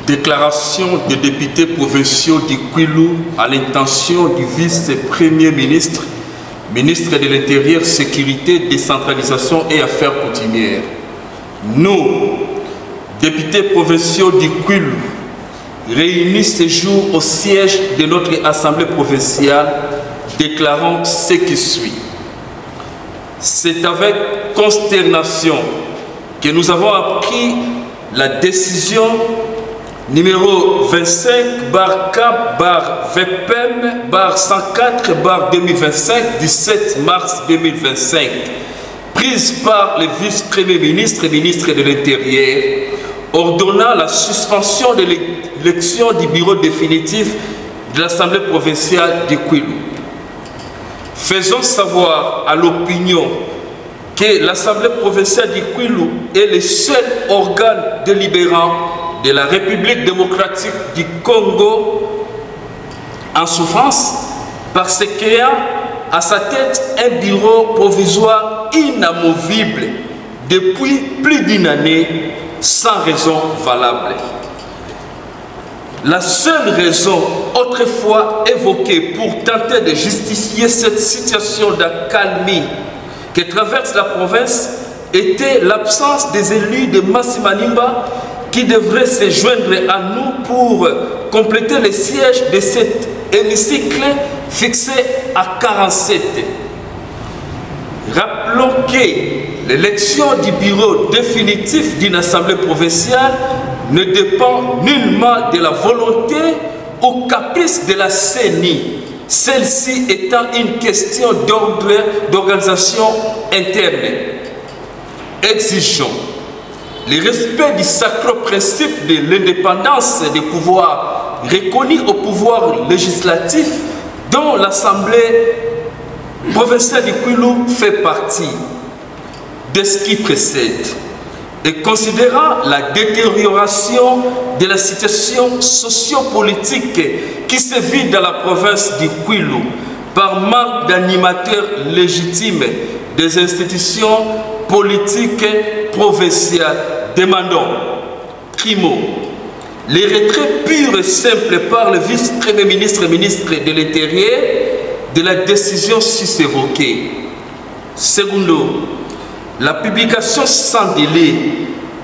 Déclaration des députés provinciaux du Kwilu à l'intention du vice-premier ministre, ministre de l'Intérieur, Sécurité, Décentralisation et Affaires coutumières. Nous, députés provinciaux du Kwilu, réunis ce jour au siège de notre Assemblée provinciale, déclarons ce qui suit. C'est avec consternation que nous avons appris la décision numéro 25/Cap/VPM/104/2025 du 7 mars 2025, prise par le vice-premier ministre et ministre de l'Intérieur, ordonnant la suspension de l'élection du bureau définitif de l'Assemblée provinciale du Kwilu. Faisons savoir à l'opinion que l'Assemblée provinciale du Kwilu est le seul organe délibérant de la République démocratique du Congo en souffrance, parce qu'il y a à sa tête un bureau provisoire inamovible depuis plus d'une année sans raison valable. La seule raison autrefois évoquée pour tenter de justifier cette situation d'accalmie que traverse la province était l'absence des élus de Massi-Manimba qui devraient se joindre à nous pour compléter le siège de cet hémicycle fixé à 47. Rappelons que l'élection du bureau définitif d'une assemblée provinciale ne dépend nullement de la volonté ou caprice de la CENI, celle-ci étant une question d'ordre d'organisation interne. Exigeons le respect du sacré principe de l'indépendance des pouvoirs reconnu au pouvoir législatif dont l'Assemblée provinciale du Kwilu fait partie. De ce qui précède, et considérant la détérioration de la situation sociopolitique qui se vit dans la province du Kwilu par manque d'animateurs légitimes des institutions politiques provinciales, demandons, primo, les retraits purs et simples par le vice-premier ministre et ministre de l'Intérieur de la décision sus-évoquée. Secondo, la publication sans délai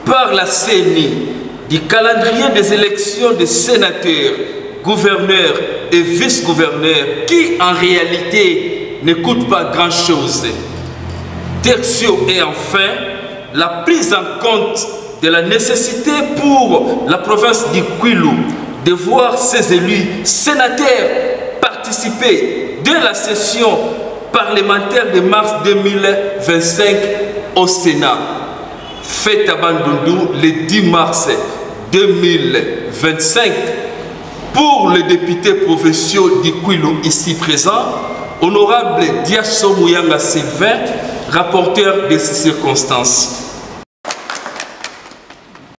par la CENI du calendrier des élections des sénateurs, gouverneurs et vice-gouverneurs qui en réalité ne coûtent pas grand-chose. Tertio et enfin, la prise en compte de la nécessité pour la province du Kwilu de voir ses élus sénateurs participer dès la session parlementaire de mars 2025 au Sénat. Fête à Bandundu le 10 mars 2025. Pour les députés provinciaux du Kwilu ici présents, honorable Diasso Mouyanga Sylvain, rapporteur de ces circonstances.